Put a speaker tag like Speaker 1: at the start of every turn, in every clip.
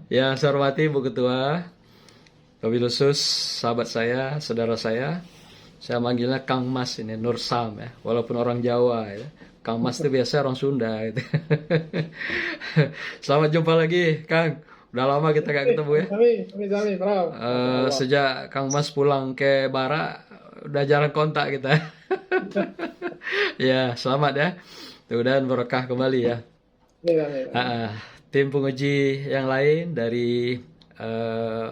Speaker 1: Yang saya hormati Bu Ketua, wabil khusus sahabat saya, saudara saya manggilnya Kang Mas ini, Nur Sam ya, walaupun orang Jawa ya. Kang Mas itu biasa orang Sunda gitu. Selamat jumpa lagi, Kang. Udah lama kita gak ketemu ya.
Speaker 2: Kami, Bro. Masya Allah.
Speaker 1: Sejak Kang Mas pulang ke Bara, udah jarang kontak kita. Ya, selamat ya. Mudah-mudahan berkah kembali ya.
Speaker 2: Amin.
Speaker 1: Ah, tim penguji yang lain dari eh,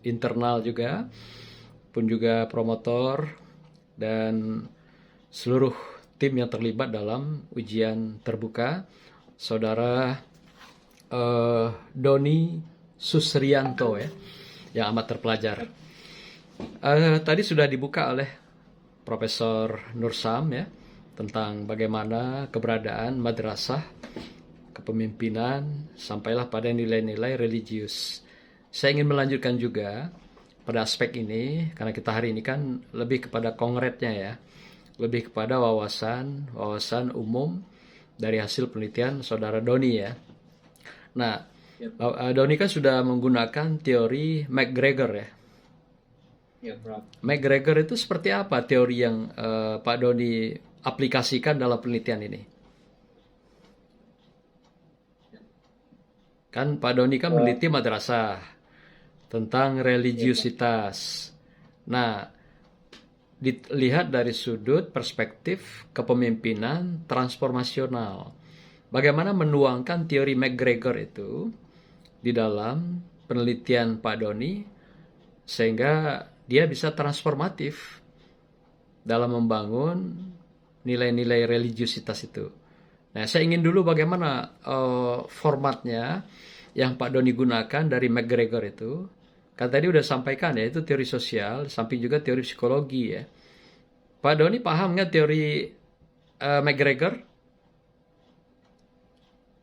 Speaker 1: internal juga, pun juga promotor dan seluruh tim yang terlibat dalam ujian terbuka, Saudara Doni Susrianto ya, yang amat terpelajar. Tadi sudah dibuka oleh Profesor Nursam ya tentang bagaimana keberadaan madrasah kepemimpinan sampailah pada nilai-nilai religius. Saya ingin melanjutkan juga pada aspek ini karena kita hari ini kan lebih kepada kongretnya ya, lebih kepada wawasan umum dari hasil penelitian Saudara Doni ya. Nah, Doni kan sudah menggunakan teori McGregor ya.
Speaker 2: Ya, Bro.
Speaker 1: McGregor itu seperti apa teori yang Pak Doni aplikasikan dalam penelitian ini? Kan Pak Doni kan meneliti madrasah tentang religiusitas. Nah, dilihat dari sudut perspektif kepemimpinan transformasional. Bagaimana menuangkan teori McGregor itu di dalam penelitian Pak Doni sehingga dia bisa transformatif dalam membangun nilai-nilai religiusitas itu. Nah, saya ingin dulu bagaimana formatnya yang Pak Doni gunakan dari McGregor itu. Kan tadi udah sampaikan ya, itu teori sosial, samping juga teori psikologi ya. Pak Doni paham nggak teori McGregor?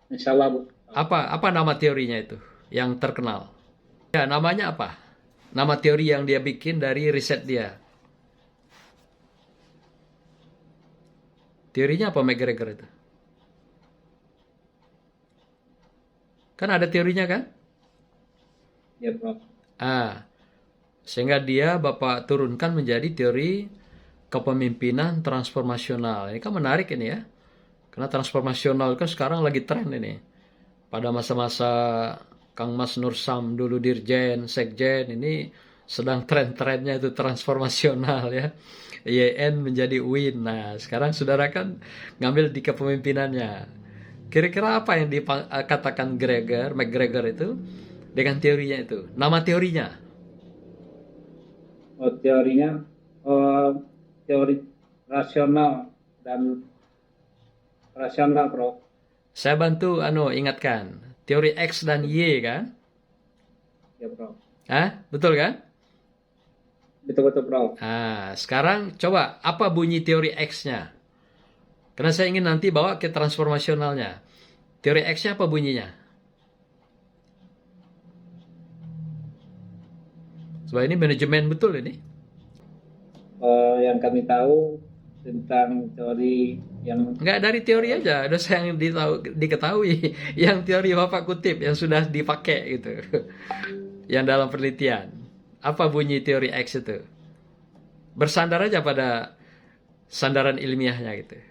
Speaker 2: Insya Allah, Bu.
Speaker 1: Apa nama teorinya itu yang terkenal? Ya, namanya apa? Nama teori yang dia bikin dari riset dia. Teorinya apa McGregor itu? Kan ada teorinya kan?
Speaker 2: Ya, Bro.
Speaker 1: Sehingga dia Bapak turunkan menjadi teori kepemimpinan transformasional. Ini kan menarik ini ya. Karena transformasional kan sekarang lagi tren ini. Pada masa-masa Kang Mas Nursam dulu Dirjen, Sekjen, ini sedang tren-trennya itu transformasional ya. YN menjadi WIN. Nah, sekarang saudara kan ngambil di kepemimpinannya. Kira-kira apa yang dikatakan McGregor itu dengan teorinya itu? Nama teorinya.
Speaker 2: Teorinya teori rasional dan rasional, Bro.
Speaker 1: Saya bantu ingatkan. Teori X dan Y kan?
Speaker 2: Ya, Bro.
Speaker 1: Betul kan?
Speaker 2: Betul-betul, Bro.
Speaker 1: Sekarang coba apa bunyi teori X-nya? Karena saya ingin nanti bawa ke transformasionalnya. Teori X-nya apa bunyinya? Sebab ini manajemen betul ini.
Speaker 2: Yang kami tahu tentang teori yang
Speaker 1: Enggak dari teori aja, dosa yang diketahui. Yang teori Bapak kutip, yang sudah dipakai gitu. Yang dalam penelitian. Apa bunyi teori X itu? Bersandar aja pada sandaran ilmiahnya gitu.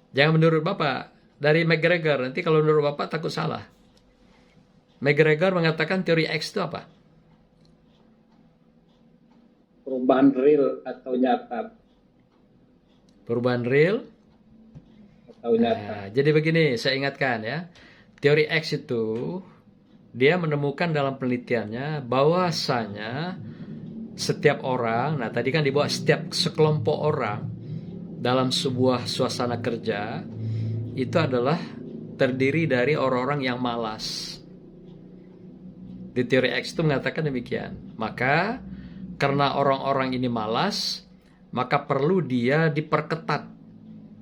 Speaker 1: Jangan menurut Bapak. Dari McGregor, nanti kalau menurut Bapak takut salah. McGregor mengatakan teori X itu apa?
Speaker 2: perubahan real atau nyata.
Speaker 1: Perubahan real. Jadi begini, saya ingatkan ya. Teori X itu, dia menemukan dalam penelitiannya bahwasanya setiap orang, nah tadi kan dibawa setiap sekelompok orang dalam sebuah suasana kerja, itu adalah terdiri dari orang-orang yang malas. Di teori X itu mengatakan demikian. Maka karena orang-orang ini malas, maka perlu dia diperketat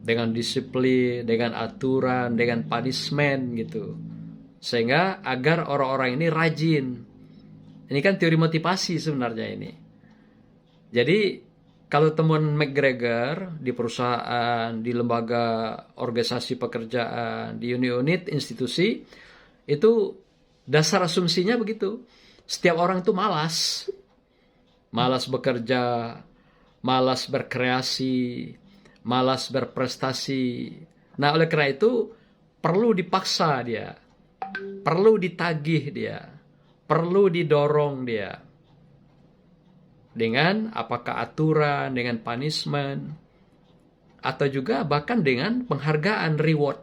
Speaker 1: dengan disiplin, dengan aturan, dengan punishment gitu. Sehingga agar orang-orang ini rajin. Ini kan teori motivasi sebenarnya ini. Jadi kalau temuan McGregor di perusahaan, di lembaga organisasi pekerjaan, di unit-unit institusi, itu Dasar asumsinya begitu. Setiap orang itu malas. Malas bekerja, malas berkreasi, malas berprestasi. Nah, oleh karena itu perlu dipaksa dia, perlu ditagih dia, perlu didorong dia. Dengan apakah aturan, dengan punishment, atau juga bahkan dengan penghargaan, reward.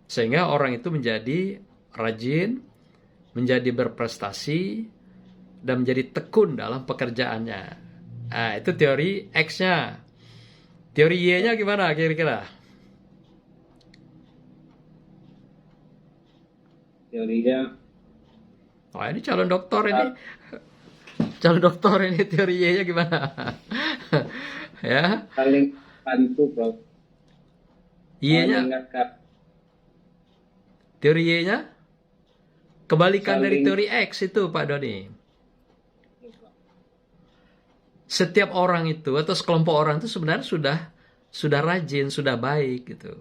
Speaker 1: Sehingga orang itu menjadi rajin, menjadi berprestasi, dan menjadi tekun dalam pekerjaannya. Nah, itu teori X-nya. Teori Y-nya gimana kira-kira?
Speaker 2: Teorinya
Speaker 1: Wah, ini calon doktor ini. Calon doktor ini teori Y-nya gimana? Ya,
Speaker 2: saling bantu, Prof.
Speaker 1: Y-nya,
Speaker 2: Mengingatkan,
Speaker 1: teori Y-nya kebalikan dari
Speaker 2: saling.
Speaker 1: teori X itu, Pak Doni. Setiap orang itu atau sekelompok orang itu sebenarnya sudah rajin, sudah baik gitu.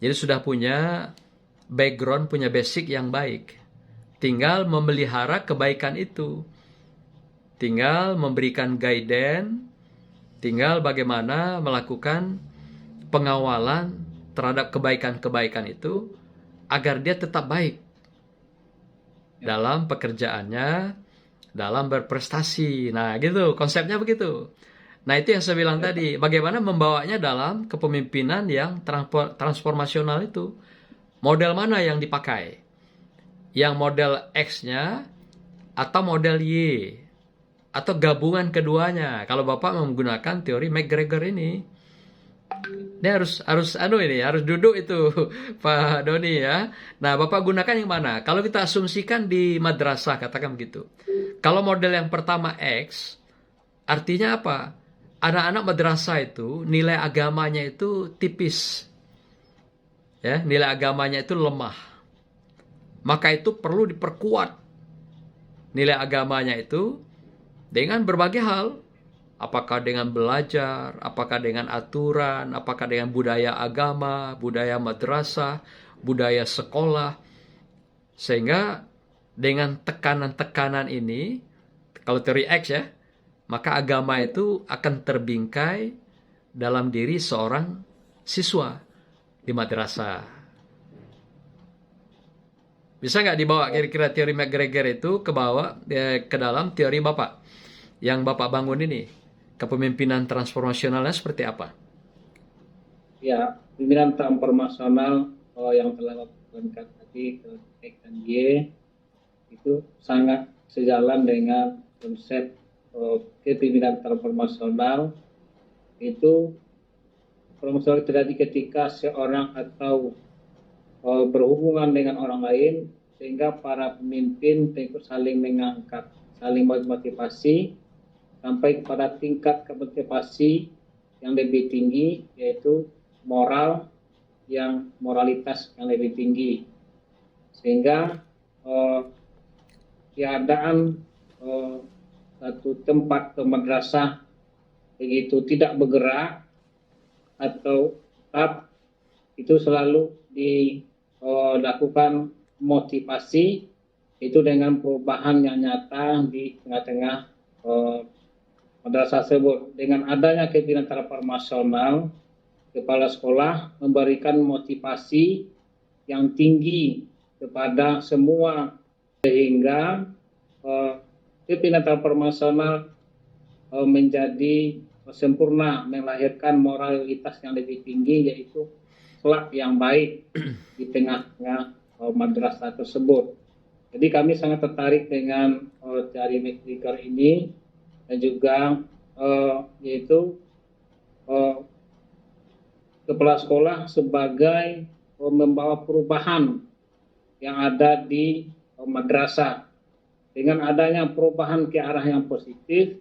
Speaker 1: Jadi sudah punya background, punya basic yang baik. Tinggal memelihara kebaikan itu. Tinggal memberikan guidance, tinggal bagaimana melakukan pengawalan terhadap kebaikan-kebaikan itu agar dia tetap baik dalam pekerjaannya, dalam berprestasi. Nah, gitu, konsepnya begitu. Nah, itu yang saya bilang tadi, bagaimana membawanya dalam kepemimpinan yang transformasional itu. Model mana yang dipakai? Yang model X-nya atau model Y? Atau gabungan keduanya? Kalau Bapak menggunakan teori McGregor ini. Dia harus duduk itu Pak Doni ya. Nah, Bapak gunakan yang mana? Kalau kita asumsikan di madrasah, katakan begitu. Kalau model yang pertama X, artinya apa? Anak-anak madrasah itu nilai agamanya itu tipis. Ya, nilai agamanya itu lemah. Maka itu perlu diperkuat nilai agamanya itu dengan berbagai hal. Apakah dengan belajar, apakah dengan aturan, apakah dengan budaya agama, budaya madrasah, budaya sekolah. Sehingga dengan tekanan-tekanan ini, kalau teori X ya, maka agama itu akan terbingkai dalam diri seorang siswa di madrasah. Bisa nggak dibawa kira-kira teori McGregor itu ke dalam teori Bapak yang Bapak bangun ini? Kepemimpinan transformasionalnya seperti apa?
Speaker 2: Ya, pimpinan transformasional yang telah lakukan tadi X dan Y itu sangat sejalan dengan konsep kepemimpinan transformasional. Itu transformasi terjadi ketika seorang atau berhubungan dengan orang lain, sehingga para pemimpin saling mengangkat, saling memotivasi sampai kepada tingkat motivasi yang lebih tinggi, yaitu moralitas yang lebih tinggi, sehingga keadaan satu tempat atau madrasah begitu tidak bergerak atau tetap, itu selalu dilakukan motivasi itu dengan perubahan yang nyata di tengah-tengah madrasah tersebut. Dengan adanya kepemimpinan transformasional, kepala sekolah memberikan motivasi yang tinggi kepada semua, sehingga kepemimpinan transformasional menjadi sempurna, melahirkan moralitas yang lebih tinggi, yaitu akhlak yang baik di tengah-tengah madrasah tersebut. Jadi kami sangat tertarik dengan teori McGregor ini, dan juga yaitu kepala sekolah sebagai membawa perubahan yang ada di madrasah. Dengan adanya perubahan ke arah yang positif,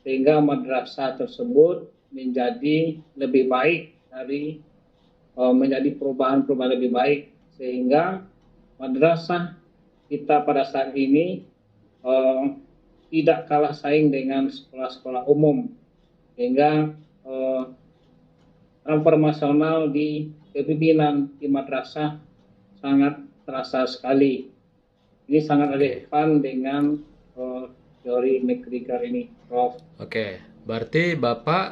Speaker 2: sehingga madrasah tersebut menjadi lebih baik, menjadi perubahan-perubahan lebih baik, sehingga madrasah kita pada saat ini tidak kalah saing dengan sekolah-sekolah umum, sehingga transformasional di kepemimpinan di madrasah sangat terasa sekali. Ini sangat
Speaker 1: Oke.
Speaker 2: relevan dengan teori McGregor ini, Prof.
Speaker 1: Oke, berarti Bapak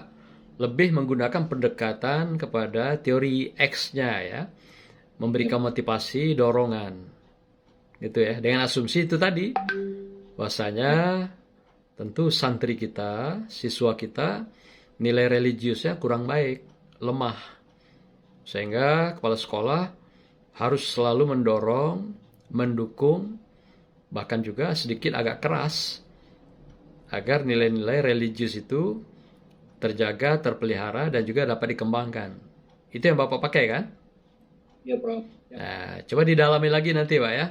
Speaker 1: lebih menggunakan pendekatan kepada teori X-nya ya,
Speaker 2: Ya,
Speaker 1: memberikan motivasi, dorongan, gitu ya. Dengan asumsi itu tadi,
Speaker 2: ya,
Speaker 1: bahwasanya tentu santri kita, siswa kita, nilai religiusnya kurang baik, lemah. Sehingga kepala sekolah harus selalu mendorong, mendukung, bahkan juga sedikit agak keras agar nilai-nilai religius itu terjaga, terpelihara, dan juga dapat dikembangkan. Itu yang Bapak pakai kan?
Speaker 2: ya, Prof. Ya,
Speaker 1: Nah, coba didalami lagi nanti Pak ya.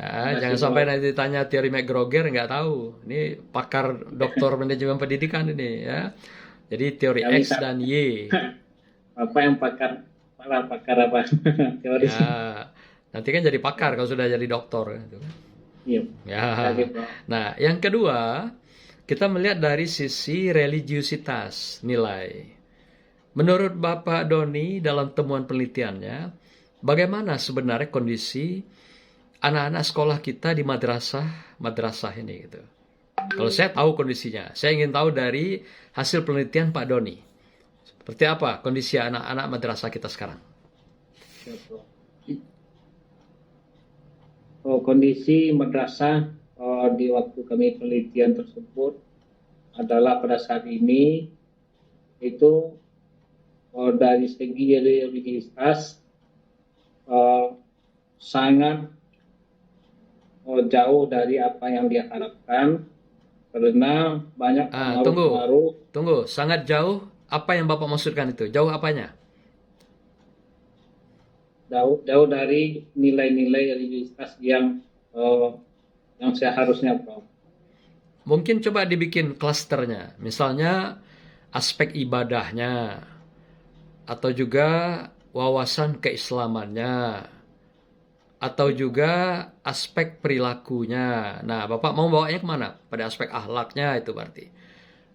Speaker 2: terima
Speaker 1: Nah,
Speaker 2: kasih,
Speaker 1: jangan sampai
Speaker 2: Prof.
Speaker 1: nanti tanya teori McGregor nggak tahu. Ini pakar doktor manajemen pendidikan ini ya. Jadi teori
Speaker 2: Ya,
Speaker 1: X
Speaker 2: bisa.
Speaker 1: dan Y.
Speaker 2: Apa yang pakar, malah pakar apa? Teori.
Speaker 1: Ya, nanti kan jadi pakar kalau sudah jadi doktor gitu kan.
Speaker 2: Iya,
Speaker 1: Ya.
Speaker 2: terima kasih, Prof.
Speaker 1: Nah, yang kedua, kita melihat dari sisi religiusitas nilai. Menurut Bapak Doni dalam temuan penelitiannya, bagaimana sebenarnya kondisi anak-anak sekolah kita di madrasah ini gitu. Kalau saya tahu kondisinya, saya ingin tahu dari hasil penelitian Pak Doni. Seperti apa kondisi anak-anak madrasah kita sekarang?
Speaker 2: Ya, Prof. Kondisi madrasah di waktu kami penelitian tersebut adalah pada saat ini itu dari segi religiusitas sangat jauh dari apa yang diharapkan karena banyak
Speaker 1: Tunggu,
Speaker 2: pengaruh-pengaruh
Speaker 1: tunggu, sangat jauh. Apa yang Bapak maksudkan itu? Jauh apanya?
Speaker 2: jauh dari nilai-nilai religiusitas yang seharusnya, Prof.
Speaker 1: Mungkin coba dibikin klasternya. Misalnya aspek ibadahnya, atau juga wawasan keislamannya, atau juga aspek perilakunya. Nah, Bapak mau bawanya kemana? Pada aspek akhlaknya itu berarti.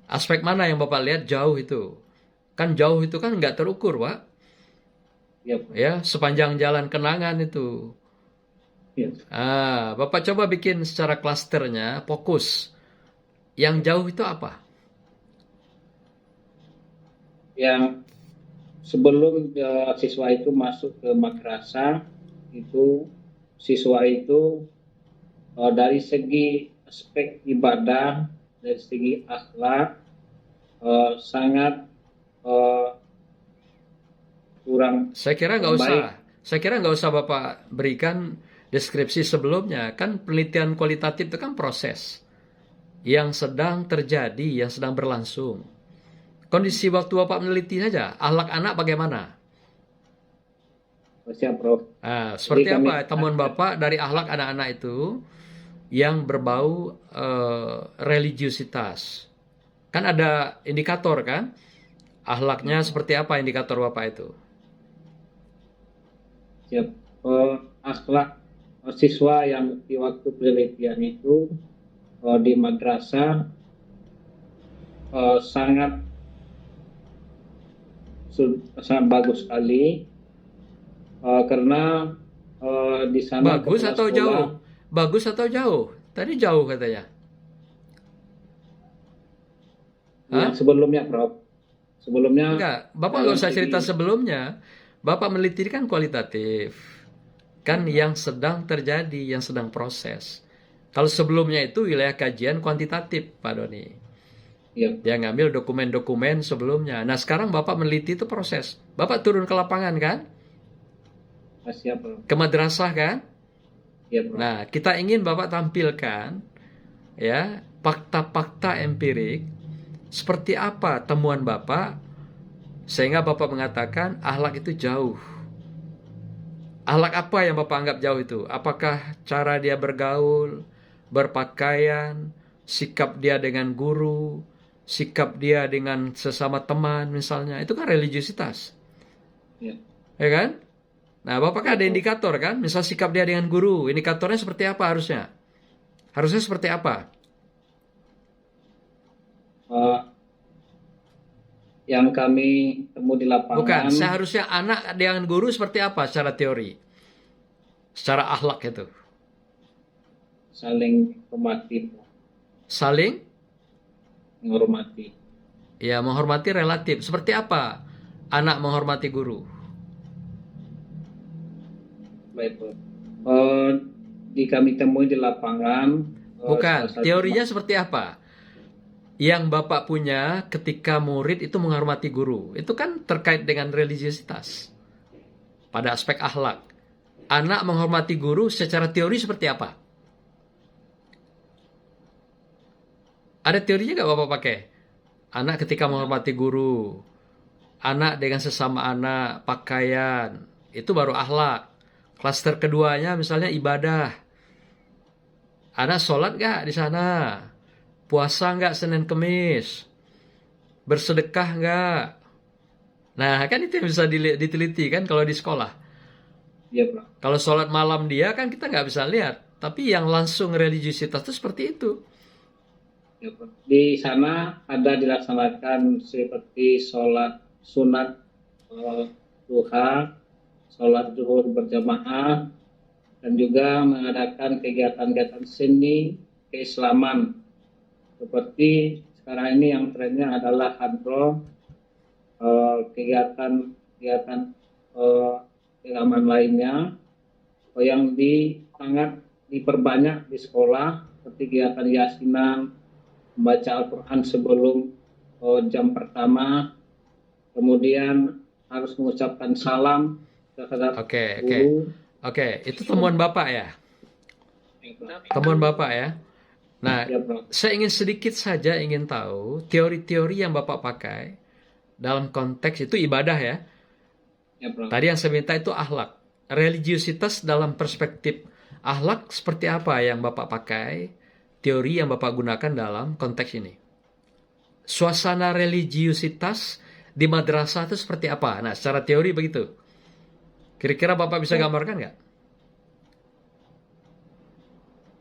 Speaker 1: Aspek mana yang Bapak lihat jauh itu? Kan jauh itu kan nggak terukur, Pak.
Speaker 2: Ya, Prof.
Speaker 1: Ya, sepanjang jalan kenangan itu.
Speaker 2: Ya.
Speaker 1: Bapak coba bikin secara klasternya, fokus. Yang jauh itu apa?
Speaker 2: Yang sebelum siswa itu masuk ke madrasah itu siswa itu dari segi aspek ibadah, dari segi akhlak sangat eh, kurang
Speaker 1: Saya kira nggak usah.
Speaker 2: baik.
Speaker 1: Saya kira nggak usah Bapak berikan deskripsi sebelumnya. Kan penelitian kualitatif itu kan proses yang sedang terjadi, yang sedang berlangsung. Kondisi waktu Bapak meneliti saja, akhlak anak bagaimana?
Speaker 2: Siap, Prof. Jadi
Speaker 1: Seperti
Speaker 2: kami
Speaker 1: apa temuan Bapak dari akhlak anak-anak itu yang berbau religiusitas? Kan ada indikator kan? Akhlaknya seperti apa indikator Bapak itu?
Speaker 2: siap akhlak siswa yang di waktu penelitian itu di madrasah sangat sangat bagus sekali karena di sana
Speaker 1: Bagus
Speaker 2: kepala
Speaker 1: atau
Speaker 2: sekolah
Speaker 1: jauh? Bagus atau jauh? Tadi jauh katanya.
Speaker 2: yang
Speaker 1: Hah?
Speaker 2: sebelumnya, Prof. Sebelumnya
Speaker 1: Enggak, Bapak nggak
Speaker 2: dalam
Speaker 1: usah cerita
Speaker 2: segi
Speaker 1: sebelumnya. Bapak meneliti kan kualitatif. Kan yang sedang terjadi, yang sedang proses. Kalau sebelumnya itu wilayah kajian kuantitatif, Pak Doni.
Speaker 2: ya,
Speaker 1: Dia ngambil dokumen-dokumen sebelumnya. Nah, sekarang Bapak meneliti itu proses. Bapak turun ke lapangan kan?
Speaker 2: siap, Prof.
Speaker 1: Ke madrasah kan?
Speaker 2: Ya, Prof.
Speaker 1: Nah, kita ingin Bapak tampilkan ya, fakta-fakta empirik seperti apa temuan Bapak sehingga Bapak mengatakan akhlak itu jauh. Akhlak apa yang Bapak anggap jauh itu? Apakah cara dia bergaul, berpakaian, sikap dia dengan guru, sikap dia dengan sesama teman misalnya? Itu kan religiusitas.
Speaker 2: Ya,
Speaker 1: Ya kan? Nah, Bapak kan
Speaker 2: ya,
Speaker 1: ada
Speaker 2: Prof.
Speaker 1: indikator kan? Misal sikap dia dengan guru, indikatornya seperti apa harusnya? Harusnya seperti apa?
Speaker 2: Eh, yang kami temui di
Speaker 1: Bukan,
Speaker 2: lapangan
Speaker 1: seharusnya anak dengan guru seperti apa secara teori? Secara akhlak itu.
Speaker 2: saling hormati,
Speaker 1: Saling
Speaker 2: menghormati.
Speaker 1: ya menghormati relatif. Seperti apa anak menghormati guru?
Speaker 2: Baik, Prof. Di kami temui di lapangan, salah
Speaker 1: Bukan,
Speaker 2: satu
Speaker 1: teorinya seperti apa? Yang Bapak punya ketika murid itu menghormati guru. Itu kan terkait dengan religiositas pada aspek akhlak. Anak menghormati guru secara teori seperti apa? Ada teorinya nggak Bapak pakai? Anak ketika menghormati guru, anak dengan sesama anak, pakaian, itu baru akhlak. Klaster keduanya misalnya ibadah. Anak sholat nggak di sana? Puasa nggak Senin Kemis? Bersedekah nggak? Nah, kan itu yang bisa diteliti kan kalau di sekolah.
Speaker 2: ya, Prof.
Speaker 1: Kalau sholat malam dia kan kita nggak bisa lihat. Tapi yang langsung religiusitas itu seperti itu.
Speaker 2: Ya, Prof. Di sana ada dilaksanakan seperti sholat sunat duha, sholat zuhur berjamaah, dan juga mengadakan kegiatan-kegiatan seni keislaman. Seperti sekarang ini yang trennya adalah hadroh, kegiatan-kegiatan keislaman lainnya yang sangat diperbanyak di sekolah, seperti kegiatan yasinan, membaca Al-Quran sebelum jam pertama, kemudian harus mengucapkan salam terhadap
Speaker 1: Oke, oke.
Speaker 2: guru.
Speaker 1: Oke, itu temuan Bapak ya? Temuan Bapak ya? Nah,
Speaker 2: Ya, Prof.
Speaker 1: saya ingin sedikit saja ingin tahu teori-teori yang Bapak pakai dalam konteks itu ibadah ya.
Speaker 2: Ya, Prof.
Speaker 1: Tadi yang saya minta itu akhlak. Religiusitas dalam perspektif akhlak seperti apa yang Bapak pakai, teori yang Bapak gunakan dalam konteks ini. Suasana religiusitas di madrasah itu seperti apa? Nah, secara teori begitu. Kira-kira Bapak bisa gambarkan nggak?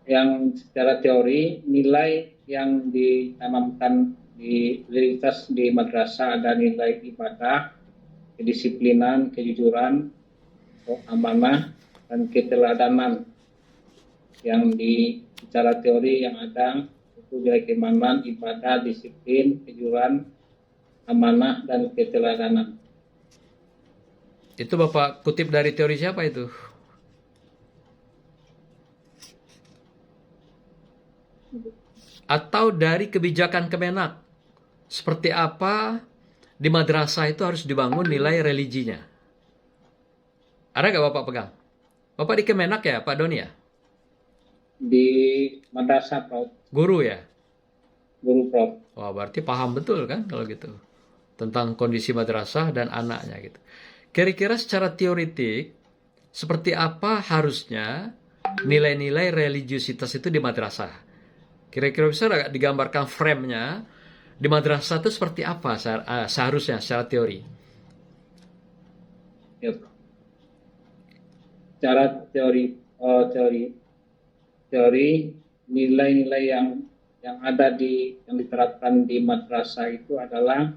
Speaker 2: Yang secara teori, nilai yang ditanamkan di religiusitas di madrasah ada nilai ibadah, kedisiplinan, kejujuran, amanah, dan keteladanan. Yang secara teori yang ada itu nilai keimanan, ibadah, disiplin, kejujuran, amanah, dan keteladanan.
Speaker 1: Itu Bapak kutip dari teori siapa itu? Atau dari kebijakan Kemenak? Seperti apa di madrasah itu harus dibangun nilai religinya? Ada nggak Bapak pegang? Bapak di Kemenak ya, Pak Doni ya?
Speaker 2: Di madrasah, Prof.
Speaker 1: Guru ya?
Speaker 2: Guru, Prof.
Speaker 1: Wah, berarti paham betul kan kalau gitu. Tentang kondisi madrasah dan anaknya gitu. Kira-kira secara teoritik, seperti apa harusnya nilai-nilai religiusitas itu di madrasah? Kira-kira bisa nggak digambarkan frame-nya di madrasah itu seperti apa seharusnya secara teori?
Speaker 2: Ya, Prof. Secara teori nilai-nilai yang ada yang diterapkan di madrasah itu adalah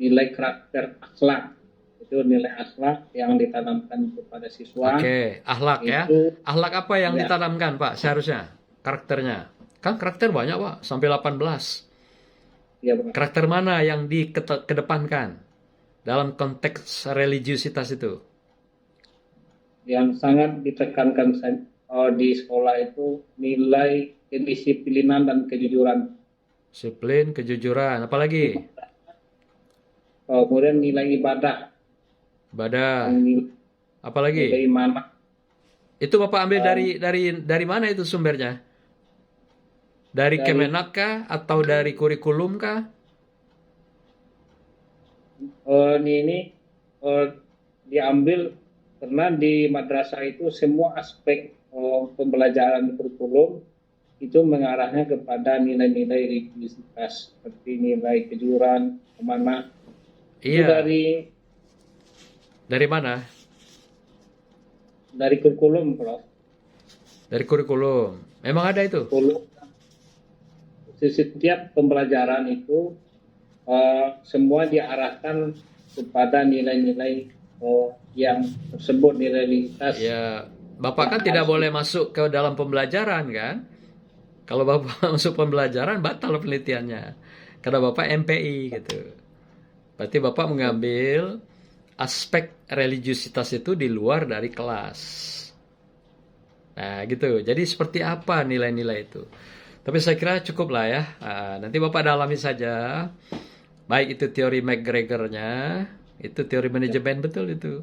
Speaker 2: nilai karakter akhlak. Itu nilai akhlak yang ditanamkan kepada siswa.
Speaker 1: Oke, akhlak ya. Akhlak apa yang ditanamkan, Pak, seharusnya? Karakternya. Kan karakter banyak, Pak, sampai 18.
Speaker 2: Ya, Pak.
Speaker 1: Karakter mana yang dikedepankan dalam konteks religiusitas itu?
Speaker 2: Yang sangat ditekankan di sekolah itu nilai kedisiplinan dan kejujuran.
Speaker 1: Disiplin, kejujuran, apalagi?
Speaker 2: Kemudian nilai ibadah.
Speaker 1: Ibadah.
Speaker 2: Nilai
Speaker 1: Apalagi?
Speaker 2: mana?
Speaker 1: Itu Bapak ambil dari mana itu sumbernya? Dari Kemenak kah atau dari kurikulum kah?
Speaker 2: Ini diambil karena di madrasah itu semua aspek pembelajaran kurikulum itu mengarahnya kepada nilai-nilai religiusitas seperti nilai kejujuran, amanah. Itu
Speaker 1: Iya. Dari mana?
Speaker 2: Dari kurikulum, Prof.
Speaker 1: Dari kurikulum. Memang ada itu?
Speaker 2: Kurikulum. Setiap pembelajaran itu semua diarahkan kepada nilai-nilai yang tersebut di religiusitas.
Speaker 1: Ya, Bapak kan tidak boleh masuk ke dalam pembelajaran kan? Kalau Bapak masuk pembelajaran, batal penelitiannya. Karena Bapak MPI gitu. Berarti Bapak mengambil aspek religiusitas itu di luar dari kelas. Nah, gitu. Jadi seperti apa nilai-nilai itu? Tapi saya kira cukup lah ya. Nanti Bapak dalami saja. Baik itu teori McGregor-nya, itu teori manajemen betul itu.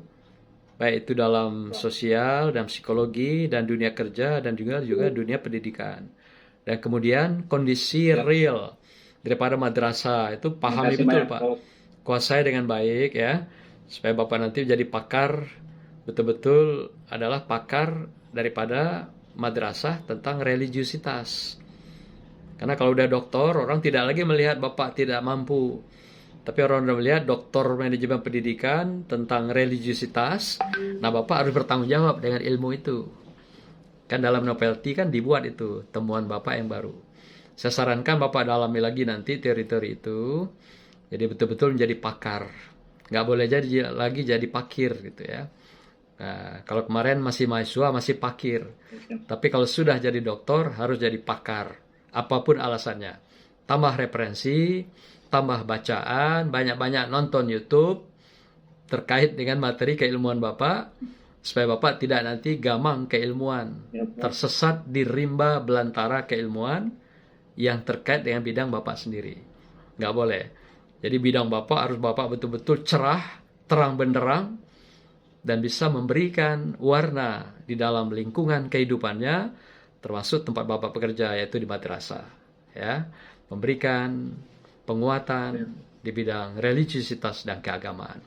Speaker 1: Baik itu dalam sosial dan psikologi dan dunia kerja dan juga dunia pendidikan. Dan kemudian kondisi real daripada madrasah itu
Speaker 2: Terima
Speaker 1: pahami
Speaker 2: kasih
Speaker 1: betul
Speaker 2: banyak,
Speaker 1: Pak.
Speaker 2: Prof.
Speaker 1: Kuasai dengan baik ya. Supaya Bapak nanti jadi pakar, betul-betul adalah pakar daripada madrasah tentang religiusitas. Karena kalau udah doktor, orang tidak lagi melihat Bapak tidak mampu. Tapi orang udah melihat doktor manajemen pendidikan tentang religiusitas. Nah, Bapak harus bertanggung jawab dengan ilmu itu. Kan dalam novelty kan dibuat itu, temuan Bapak yang baru. Saya sarankan Bapak dalami lagi nanti teori-teori itu. Jadi betul-betul menjadi pakar. Nggak boleh lagi jadi pakir gitu ya. Nah, kalau kemarin masih mahasiswa, masih pakir. Tapi kalau sudah jadi doktor, harus jadi pakar. Apapun alasannya. Tambah referensi, tambah bacaan, banyak-banyak nonton YouTube terkait dengan materi keilmuan Bapak, supaya Bapak tidak nanti gamang keilmuan, tersesat di rimba belantara keilmuan yang terkait dengan bidang Bapak sendiri. Nggak boleh. Jadi bidang Bapak harus Bapak betul-betul cerah, terang benderang, dan bisa memberikan warna di dalam lingkungan kehidupannya, termasuk tempat Bapak bekerja, yaitu di madrasah. Ya, memberikan penguatan di bidang religiusitas dan keagamaan.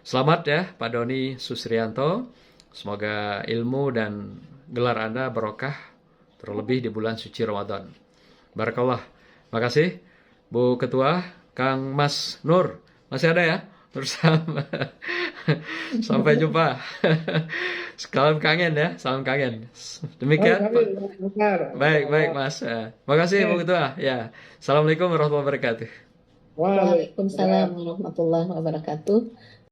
Speaker 1: Selamat ya Pak Doni Susrianto. Semoga ilmu dan gelar Anda barokah, terlebih di bulan suci Ramadan. Barakallah. Makasih Bu Ketua, Kang Mas Nur. Masih ada ya? Bersama. Sampai jumpa. Salam kangen ya, salam kangen. Demikian. Baik Mas. Makasih Bu Ketua. Ya. Assalamualaikum warahmatullahi wabarakatuh.
Speaker 3: Waalaikumsalam warahmatullahi wabarakatuh.